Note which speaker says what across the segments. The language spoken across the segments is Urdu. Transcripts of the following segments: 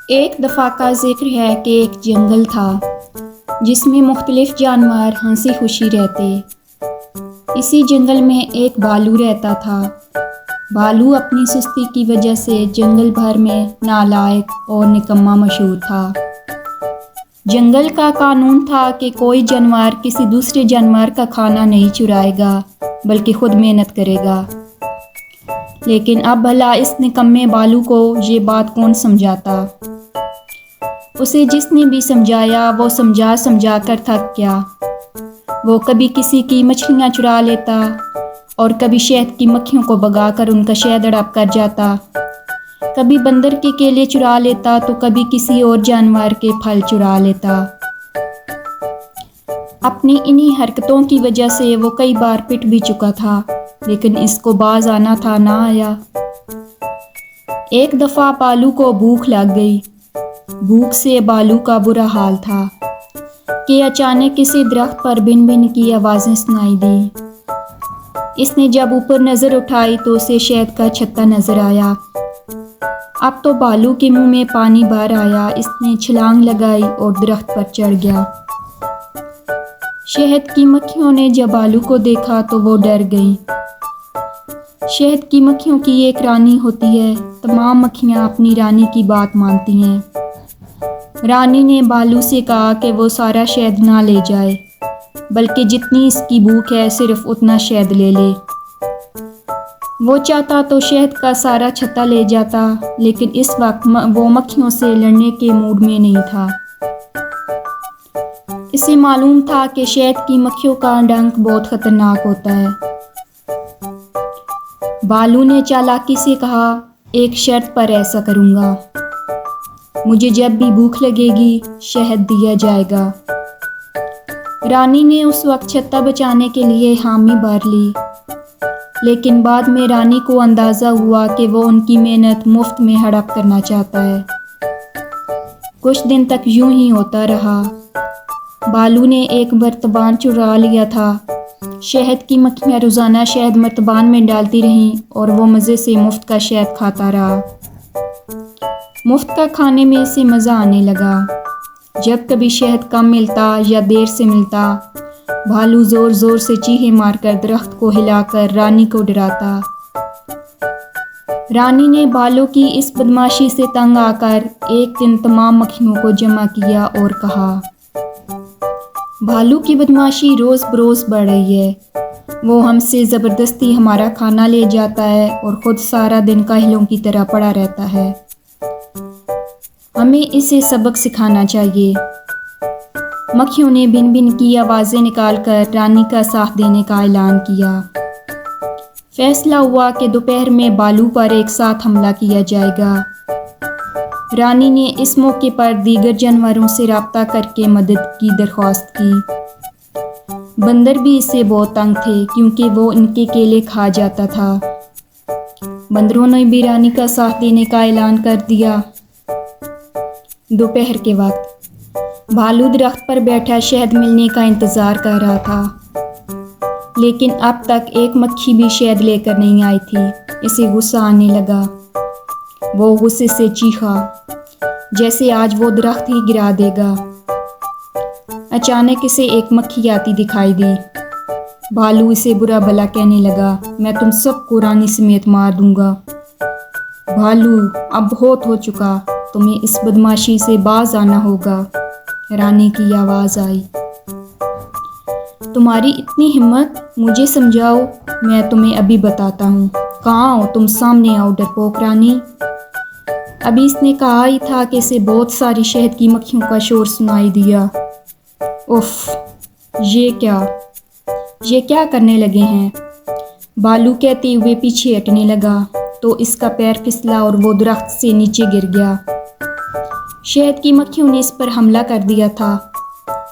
Speaker 1: ایک دفعہ کا ذکر ہے کہ ایک جنگل تھا جس میں مختلف جانور ہنسی خوشی رہتے۔ اسی جنگل میں ایک بھالو رہتا تھا۔ بھالو اپنی سستی کی وجہ سے جنگل بھر میں نالائق اور نکما مشہور تھا۔ جنگل کا قانون تھا کہ کوئی جانور کسی دوسرے جانور کا کھانا نہیں چرائے گا بلکہ خود محنت کرے گا۔ لیکن اب بھلا اس نکمے بھالو کو یہ بات کون سمجھاتا؟ اسے جس نے بھی سمجھایا وہ سمجھا کر تھک گیا۔ وہ کبھی کسی کی مچھلیاں چرا لیتا اور کبھی شہد کی مکھیوں کو بھگا کر ان کا شہد ہڑپ کر جاتا، کبھی بندر کے کیلے چرا لیتا تو کبھی کسی اور جانور کے پھل چرا لیتا۔ اپنی انہی حرکتوں کی وجہ سے وہ کئی بار پٹ بھی چکا تھا، لیکن اس کو باز آنا تھا نہ آیا۔ ایک دفعہ بھالو کو بھوک لگ گئی۔ بھوک سے بھالو کا برا حال تھا کہ اچانک کسی درخت پر بن بن کی آوازیں سنائی دی۔ اس نے جب اوپر نظر اٹھائی تو اسے شہد کا چھتا نظر آیا۔ اب تو بھالو کے منہ میں پانی بھر آیا۔ اس نے چھلانگ لگائی اور درخت پر چڑھ گیا۔ شہد کی مکھیوں نے جب بھالو کو دیکھا تو وہ ڈر گئیں۔ شہد کی مکھیوں کی ایک رانی ہوتی ہے۔ تمام مکھیاں اپنی رانی کی بات مانتی ہیں۔ رانی نے بھالو سے کہا کہ وہ سارا شہد نہ لے جائے بلکہ جتنی اس کی بھوک ہے صرف اتنا شہد لے لے۔ وہ چاہتا تو شہد کا سارا چھتا لے جاتا، لیکن اس وقت وہ مکھیوں سے لڑنے کے موڈ میں نہیں تھا۔ اسے معلوم تھا کہ شہد کی مکھیوں کا ڈنک بہت خطرناک ہوتا ہے۔ بھالو نے چالاکی سے کہا، ایک شرط پر ایسا کروں گا۔ مجھے جب بھی بھوک لگے گی شہد دیا جائے گا۔ رانی نے اس وقت چھتا بچانے کے لیے حامی بھر لی، لیکن بعد میں رانی کو اندازہ ہوا کہ وہ ان کی محنت مفت میں ہڑپ کرنا چاہتا ہے۔ کچھ دن تک یوں ہی ہوتا رہا۔ بھالو نے ایک مرتبان چرا لیا تھا۔ شہد کی مکھیاں روزانہ شہد مرتبان میں ڈالتی رہیں اور وہ مزے سے مفت کا شہد کھاتا رہا۔ مفت کا کھانے میں اسے مزہ آنے لگا۔ جب کبھی شہد کم ملتا یا دیر سے ملتا، بھالو زور زور سے چیخیں مار کر درخت کو ہلا کر رانی کو ڈراتا۔ رانی نے بھالو کی اس بدمعاشی سے تنگ آ کر ایک دن تمام مکھیوں کو جمع کیا اور کہا، بھالو کی بدمعاشی روز بروز بڑھ رہی ہے۔ وہ ہم سے زبردستی ہمارا کھانا لے جاتا ہے اور خود سارا دن کاہلوں کی طرح پڑا رہتا ہے۔ ہمیں اسے سبق سکھانا چاہیے۔ مکھیوں نے بن بن کی آوازیں نکال کر رانی کا ساتھ دینے کا اعلان کیا۔ فیصلہ ہوا کہ دوپہر میں بھالو پر ایک ساتھ حملہ کیا جائے گا۔ رانی نے اس موقع پر دیگر جانوروں سے رابطہ کر کے مدد کی درخواست کی۔ بندر بھی اس سے بہت تنگ تھے کیونکہ وہ ان کے کیلے کھا جاتا تھا۔ بندروں نے بھی رانی کا ساتھ دینے کا اعلان کر دیا۔ دوپہر کے وقت بھالو درخت پر بیٹھا شہد ملنے کا انتظار کر رہا تھا، لیکن اب تک ایک مکھی بھی شہد لے کر نہیں آئی تھی۔ اسے غصہ آنے لگا۔ وہ غصے سے چیخا جیسے آج وہ درخت ہی گرا دے گا۔ اچانک اسے ایک مکھی آتی دکھائی دی۔ بھالو اسے برا بھلا کہنے لگا، میں تم سب کو رانی سمیت مار دوں گا۔ بھالو، اب بہت ہو چکا، تمہیں اس بدمعاشی سے باز آنا ہوگا۔ رانی کی آواز آئی، تمہاری اتنی ہمت، مجھے سمجھاؤ، میں تمہیں ابھی بتاتا ہوں۔ کہاں ہو تم؟ سامنے آؤ ڈرپوک رانی۔ ابھی اس نے کہا ہی تھا کہ اسے بہت ساری شہد کی مکھیوں کا شور سنائی دیا۔ اف، یہ کیا کرنے لگے ہیں؟ بھالو کہتے ہوئے پیچھے ہٹنے لگا تو اس کا پیر پھسلا اور وہ درخت سے نیچے گر گیا۔ شہد کی مکھیوں نے اس پر حملہ کر دیا تھا۔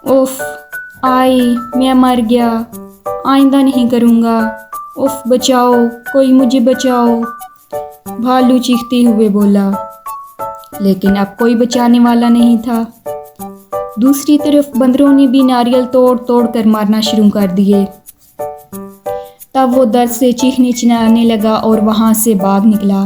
Speaker 1: اف، میں مر گیا، آئندہ نہیں کروں گا۔ اف، بچاؤ، کوئی مجھے بچاؤ۔ بھالو چیختے ہوئے بولا، لیکن اب کوئی بچانے والا نہیں تھا۔ دوسری طرف بندروں نے بھی ناریل توڑ توڑ کر مارنا شروع کر دیے۔ تب وہ درد سے چیخنے چلانے لگا اور وہاں سے بھاگ نکلا۔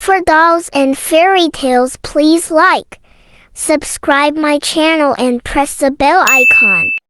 Speaker 2: For dolls and fairy tales, please like, subscribe my channel and press the bell icon.